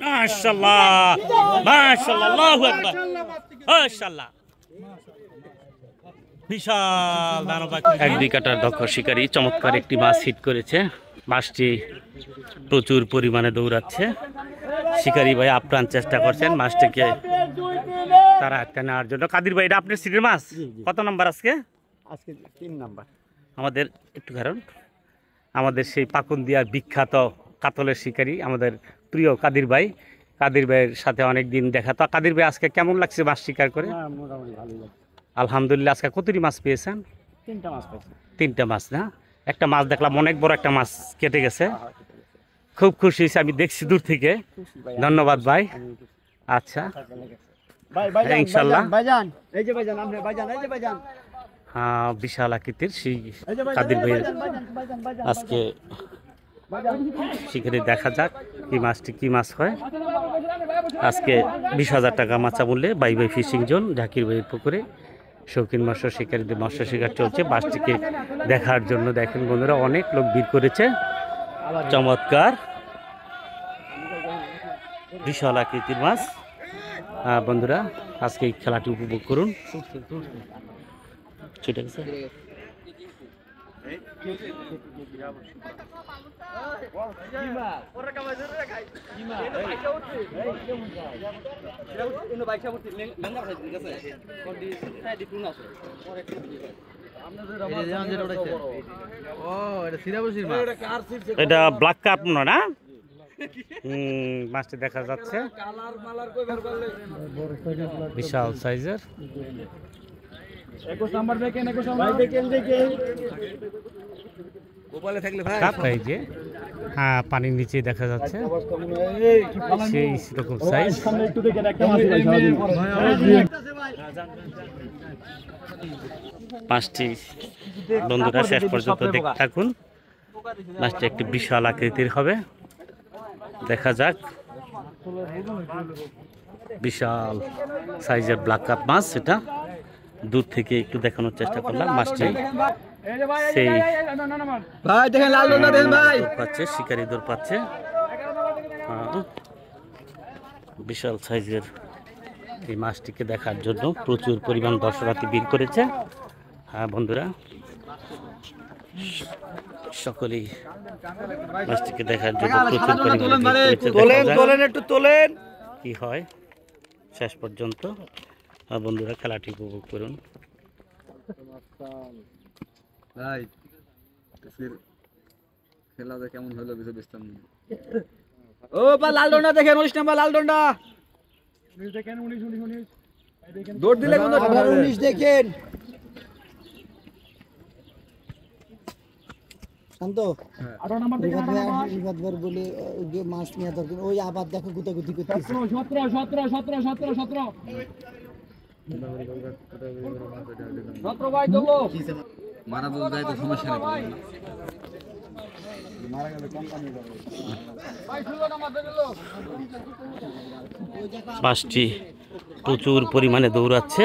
মাশাআল্লাহ মাশাআল্লাহ আল্লাহু আকবার মাশাআল্লাহ বিশাল দানব এক দুই কাটার দক্ষ শিকারী চমৎকার একটি মাছ হিট করেছে। মাছটি প্রচুর পরিমাণে দৌড়াচ্ছে। শিকারী ভাই আপ্রাণ চেষ্টা করছেন মাছটিকে তারা আটকে নেওয়ার জন্য। কাদির ভাই, এটা আপনার সিটের মাছ? কত নাম্বার আজকে? আজকে 3 নাম্বার। আমাদের একটু কারণ আমাদের সেই পাকুন্দিয়ার বিখ্যাত কাতলের শিকারী আমাদের প্রিয় কাদির ভাই। কাদির ভাইয়ের সাথে অনেক দিন দেখা। তো কাদির ভাই, আজকে কেমন লাগছে মাছ শিকার করে? মোটামুটি ভালোই লাগছে। আলহামদুলিল্লাহ। আজকে কতটি মাছ পেয়েছেন? 3টা মাছ পাইছি। 3টা মাছ না? একটা মাছ দেখলাম অনেক বড় একটা মাছ কেটে গেছে। খুব খুশি হয়েছি, আমি দেখছি দূর থেকে। ধন্যবাদ ভাই। আচ্ছা ভাই ভাইজান ইনশাআল্লাহ ভাইজান এই যে ভাইজান আপনি ভাইজান এই যে ভাইজান হ্যাঁ বিশাল আকৃতির সেই কাদির ভাইয়ের আজকে শিকারি। দেখা যাক কি মাছটি কি মাছ হয়। আজকে 20,000 টাকা মাছা মূল্যে bye bye fishing zone Zakir ভাইয়ের পুকুরে শৌখিন মৎস্য শিকারীদের মৎস্য শিকার চলছে। মাছটিকে দেখার জন্য দেখেন বন্ধুরা অনেক লোক ভিড় করেছে। চমৎকার বিশাল আকৃতির মাছ। বন্ধুরা আজকে এই খেলাটি উপভোগ করুন। ঠিক আছে এটা ব্ল্যাক কাপ না? মাছটি দেখা যাচ্ছে বিশাল সাইজের। 21 নাম্বার দেখেন 21 নাম্বার ভাই দেখেন দেখেন গোপালে থাকলে ভাই কাপ এই যে হ্যাঁ পানির নিচে দেখা যাচ্ছে সেই রকম সাইজ। সামনে একটু দেখেন একটা মাছ ভাই মাছটি বন্ধুরা শেষ পর্যন্ত দেখতে থাকুন। মাছটি একটি বিশাল আকৃতির হবে। দেখা যাক বিশাল সাইজের ব্ল্যাক কাপ মাছ। এটা দূর থেকে একটু দেখানোর চেষ্টা করলাম। মাছটি সেই ভাই দেখেন লাল ডন্ডা দেখেন ভাই পাচ্ছে, শিকারি দৌড় পাচ্ছে। বিশাল সাইজের এই মাছটিকে দেখার জন্য প্রচুর পরিমাণ দর্শনার্থী ভিড় করেছে। হ্যাঁ বন্ধুরা সকলেই মাছটিকে দেখার জন্য প্রচুর পরিমাণে একটু তোলেন কি হয় শেষ পর্যন্ত। বন্ধুরা খেলাটি উপভোগ করুন। ভাই খেলাটা কেমন হলো বুঝতে না। ও বা লাল ডন্ডা দেখেন 19 নাম্বার লাল ডন্ডা দেখেন 19 দৌড় দিলে কোন 19 দেখেন শান্ত 18 নাম্বার দেখেন বিবাদবার বলে যে মাছ নিয়ে দরকার ওই আবার দেখো গুতাগুতি করতেছে 17 ভাই দেবো মারা বল যায় তো সমস্যা নেই মারা গেলে কোম্পানি যাবে ভাই 16 নাম্বার দিল। মাছটি প্রচুর পরিমাণে দৌড়াচ্ছে।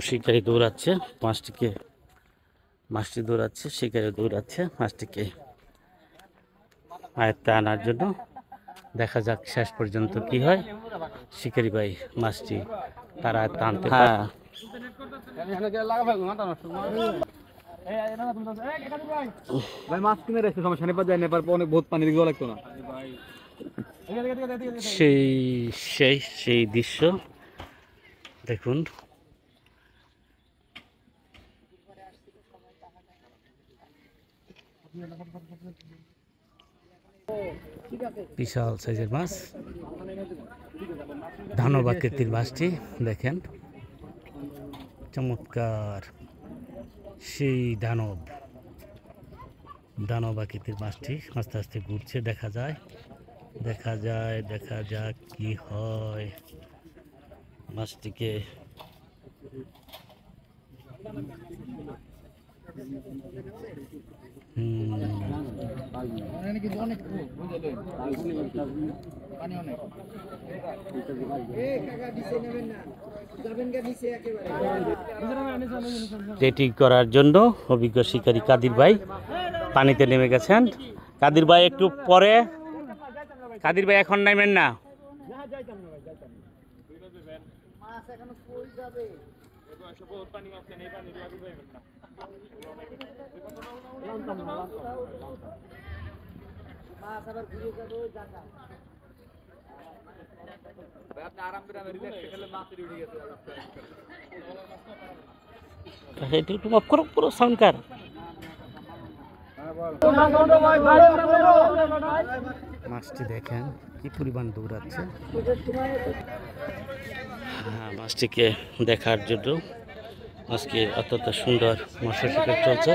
শিকারি দৌড়াচ্ছে মাছটি দৌড়াচ্ছে, শিকারি দৌড়াচ্ছে মাছটিকে আয়ত্তে আনার জন্য। দেখা যাক শেষ পর্যন্ত কি হয়। শিকারি ভাই মাছটি তারা আয়ত্তে আনতে পারে। ভাই মাছ কিনে রেখে সমস্যা নেই, যায় নেপার অনেক বহুত পানি দিকে লাগতো না। সেই দৃশ্য দেখুন। বিশাল সাইজের মাছ, দানব আকৃতির মাছটি দেখেন, চমৎকার সেই দানব আকৃতির মাছটি আস্তে আস্তে ঘুরছে। দেখা যাক কি হয় মাছটিকে। ট্রেটিং করার জন্য অভিজ্ঞ শিকারী কাদির ভাই পানিতে নেমে গেছেন। কাদির ভাই একটু পরে, কাদির ভাই এখন নামেন না। একটু অফ করো, পুরো সাউন্ড কার। মাছটি দেখেন কি পরিমাণ দৌড়াচ্ছে। হ্যাঁ, মাছটিকে দেখার জন্য আজকে অত্যন্ত সুন্দর মৎস্য শিকার চলছে।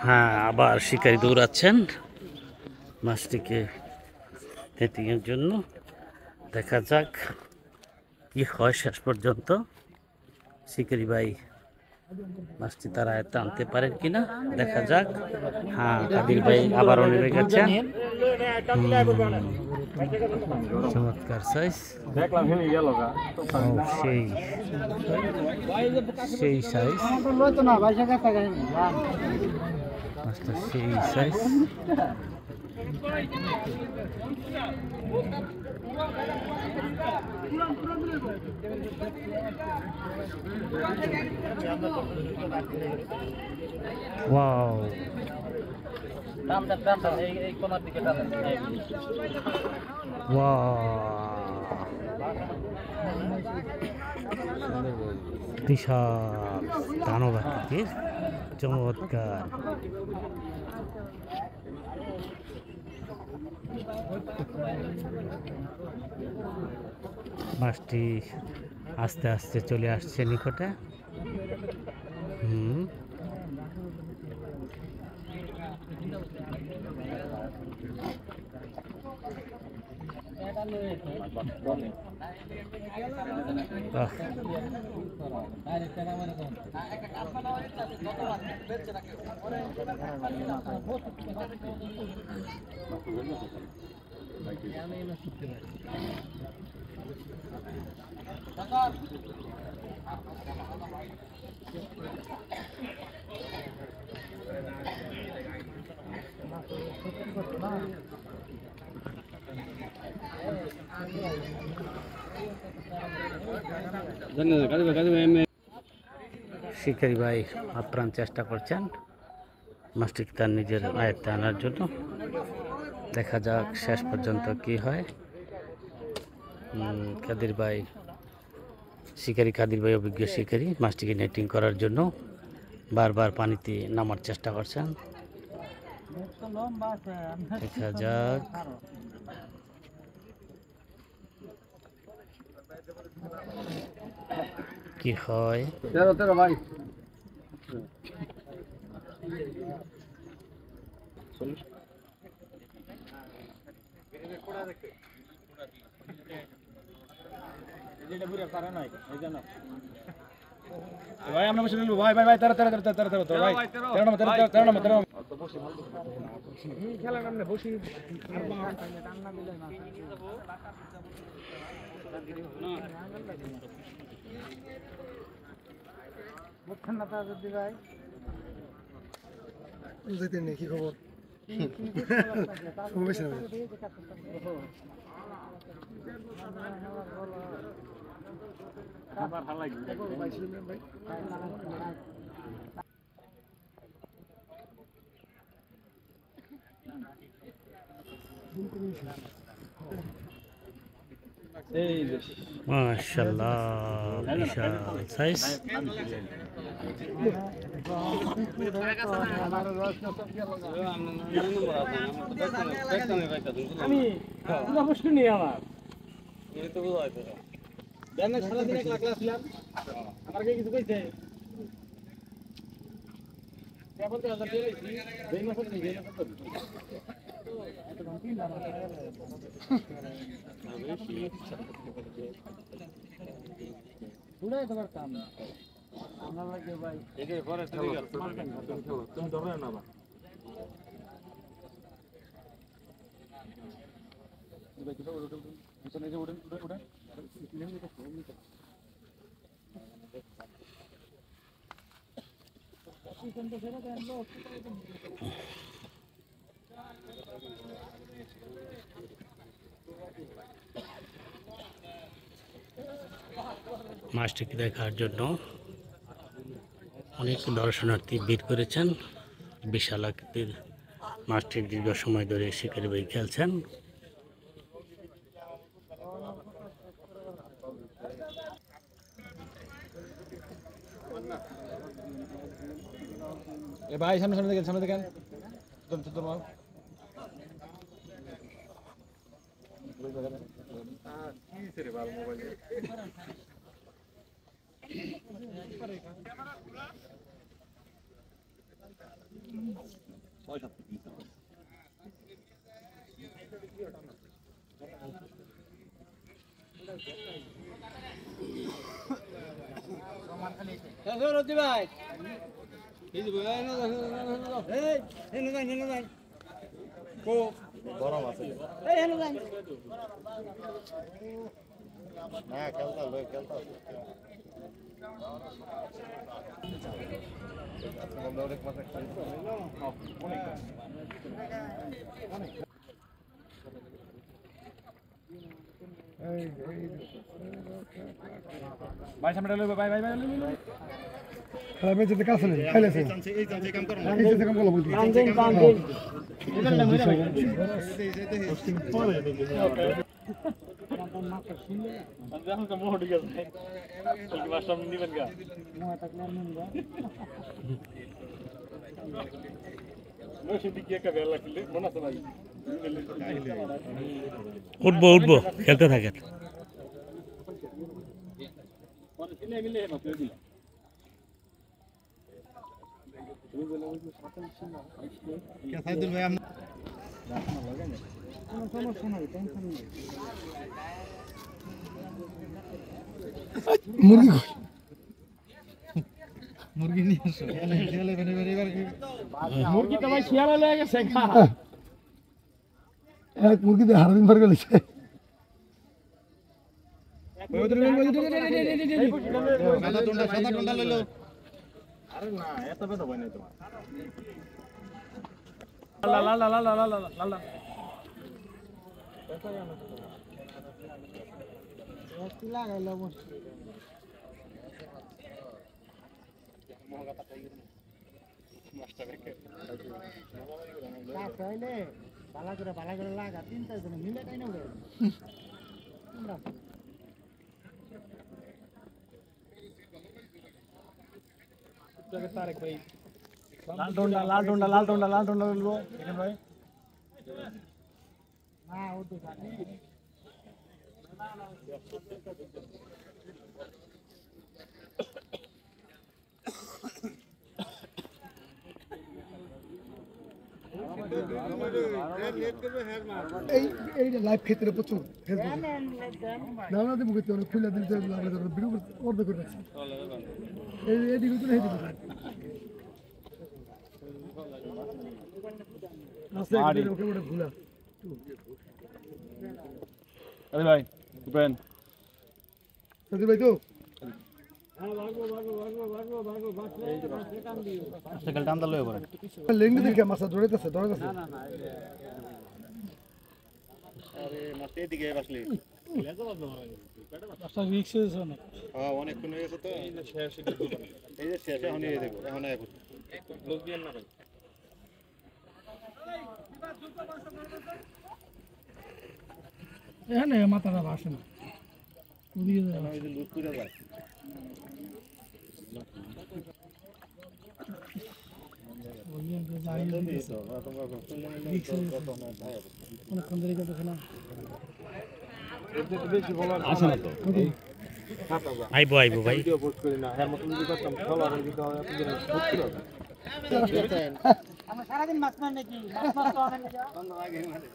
হ্যাঁ, আবার শিকারী দৌড়াচ্ছেন মাছটিকে সেটিংয়ের জন্য। দেখা যাক কি হয় শেষ পর্যন্ত। শিকারী ভাই মাছটি তারা টানতে পারেন কিনা দেখা যাক। হ্যাঁ, কাদির ভাই আবারও নেমে গেছেন। চমৎকার সাইজ, সেই সেই সাইজ মাছটা, সেই সাইজ। ওয়াও, বিশাল দানব আকৃতির, চমৎকার। মাছটি আস্তে আস্তে চলে আসছে নিকটে। শিকারী ভাই আপ্রাণ চেষ্টা করছেন মাছটিকে তার নিজের আয়ত্তে আনার জন্য। দেখা যাক শেষ পর্যন্ত কি হয়। কাদির ভাই শিকারী, কাদির ভাই অভিজ্ঞ শিকারী, মাছটিকে নেটিং করার জন্য বারবার পানিতে নামার চেষ্টা করছেন। দেখা যাক কি হয়। ভাই ভাই আমরা বসে নিব ভাই ভাই ভাই তেরো তেরো তেরো তেরো তেরো তেরো ভাই তেরো নম্বর তেরো তেরো নম্বর তেরো খেলা নামলে বসি কি খবর মাশাআল্লাহ, বিশাল সাইজ। মাছটিকে দেখার জন্য অনেক দর্শনার্থী ভিড় করেছেন। বিশাল আকৃতির মাছটি দীর্ঘ সময় ধরে শিকারি ভাই খেলছেন। এ ভাই সামনে সামনে দেখেন, সামনে দেখেন। তোর মাল ভাই গরম আছে না খেলতা লই খেলতা অনেক মাছ অনেক ভাই সামনে লই ভাই ভাই ভাই আমি যেতে কাছে নেই খাইলেছে এই চান্সে কাম করো এই যেতে কাম করব বলছি উঠবো উঠবো, খেলতে থাকেন। মুরগি মুরগি নিয়ে আসো মুরগি তো ভাই শিয়ালে লেগে গেছে এক মুরগি দিয়ে হারাদিন পার গেছে সাদা টন্ডা লইলো আরে না এত বেদ হয় না তো লা লা লা লা লা লা লা লা লাল টোন্ডা বলবো দেখেন ভাই এই এই লাইভ ক্ষেত্রে প্রচুর ফেসবুকে না না দেবো কিন্তু অনেক খুলে দিতে ভিডিও অর্ধ করে রাখছি এই এদিকে তো এই দিকে ওকে ওটা ভুলা আরে ভাই উপেন সজি ভাই তো সাইকেল টান দাও এবারে লেঙ্গি দিকে মাছ ধরেতেছে আরে মাছ এদিকে আসলে আচ্ছা রিক্স হয়েছে না হ্যাঁ অনেকক্ষণ হয়ে গেছে তো এই যে শেষ এখন এই দেখো এখন এখন লোক দিয়ে না ভাই এখানে মাথাটা ভাসে না উড়িয়ে যায় এই যে লুট করে যায় অনেকক্ষণ ধরে করতেছে না বেশি বলার আছে না তো আইবো আইবো ভাই। ভিডিও পোস্ট করি না এর মতন যদি করতাম ফলোয়ার দিতে হয় আপনাদের সত্যি কথা আমরা সারাদিন মাছ মার নাকি মাছ মাছ তো আনেন না বন্ধ আগে মানে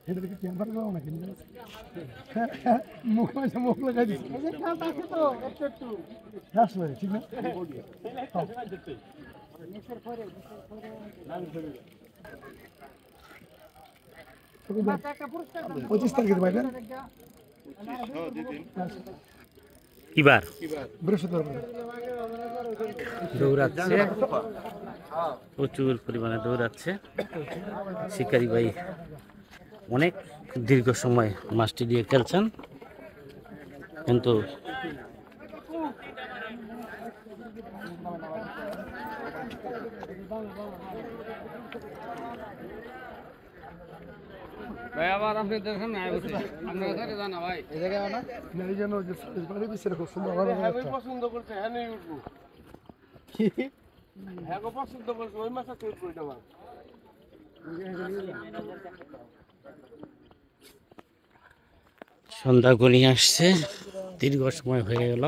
এটা দেখে টেম্পার করো না কিন্তু মুখ মাঝে মুখ লাগাই দিচ্ছে আসলে ঠিক না পঁচিশ তারিখের বাইরে কিবার বৃহস্পতিবার দৌড়াচ্ছে, প্রচুর পরিমাণে দৌড়াচ্ছে শিকারি ভাই। অনেক দীর্ঘ সময় মাছটি দিয়ে খেলছেন, কিন্তু ভাই আবার আপনি দেখেন না আপনার কাছে জানা ভাই এই জায়গায় না এই জন্য যে বাড়ি দিচ্ছে খুব সুন্দর ভালো পছন্দ করছে হ্যাঁ নেই উঠবো হ্যাঁ গো পছন্দ করছে ওই মাছটা তৈরি করে দেওয়া সন্ধ্যা ঘনিয়ে আসছে, দীর্ঘ সময় হয়ে গেল।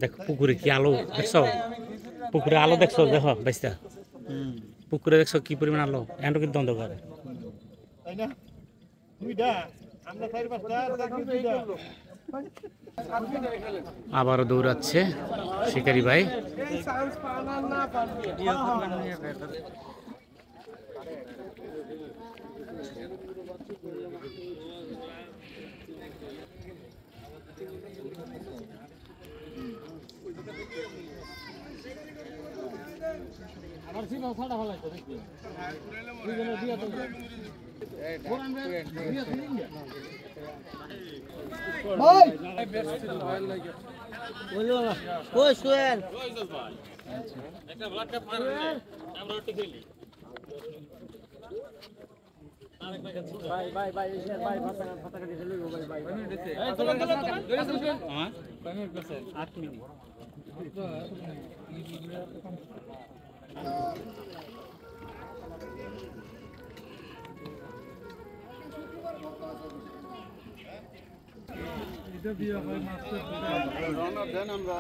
দেখো পুকুরে কি আলো দেখছো, পুকুরে আলো দেখছো, দেখো বাইসটা পুকুরে দেখছো কি পরিমাণ আলো, এন্ড কিন্তু অন্ধকার। আবারও দৌড়াচ্ছে শিকারি ভাই। এটা দিয়ে ভাই মাছটা রওনা দেন আমরা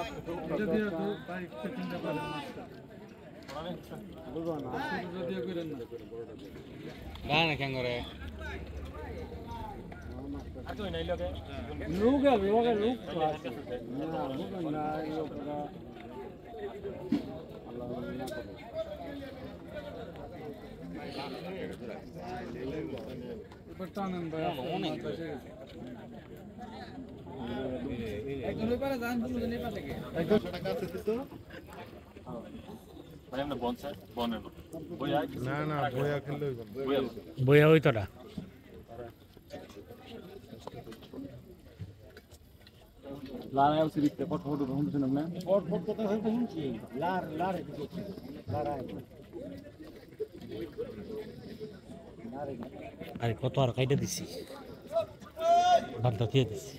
এটা দিয়ে বাইক কিনতে পারেন মাছটা যদি করেন না না কেন করে লোক আছে এবার টানেন ভাই অনেক একজনের পারে যান দুজনের পারে থেকে বইয়া হইতো না লারায় সিরিজতে ফটো ফটো শুনছেন আপনি আরে কত আর কাইটা দিছি, বান্ধা দিয়ে দিছি।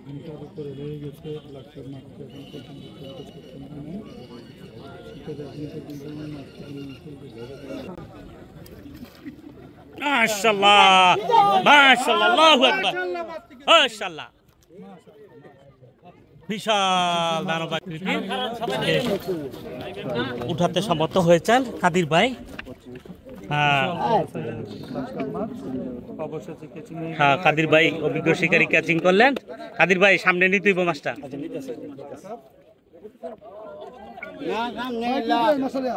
ঘন্টার উপরে রয়ে গেছে লাখের মাছটা এখন মাশাআল্লাহ মাশাআল্লাহ, আল্লাহু আকবার, মাশাআল্লাহ। বিশাল দানব আকৃতি উঠাতে সমর্থ হয়েছেন কাদির ভাই। হ্যাঁ কাদির ভাই অভিজ্ঞ শিকারী ক্যাচিং করলেন। কাদির ভাই সামনে নিতে হইব মাছটা। মাসালা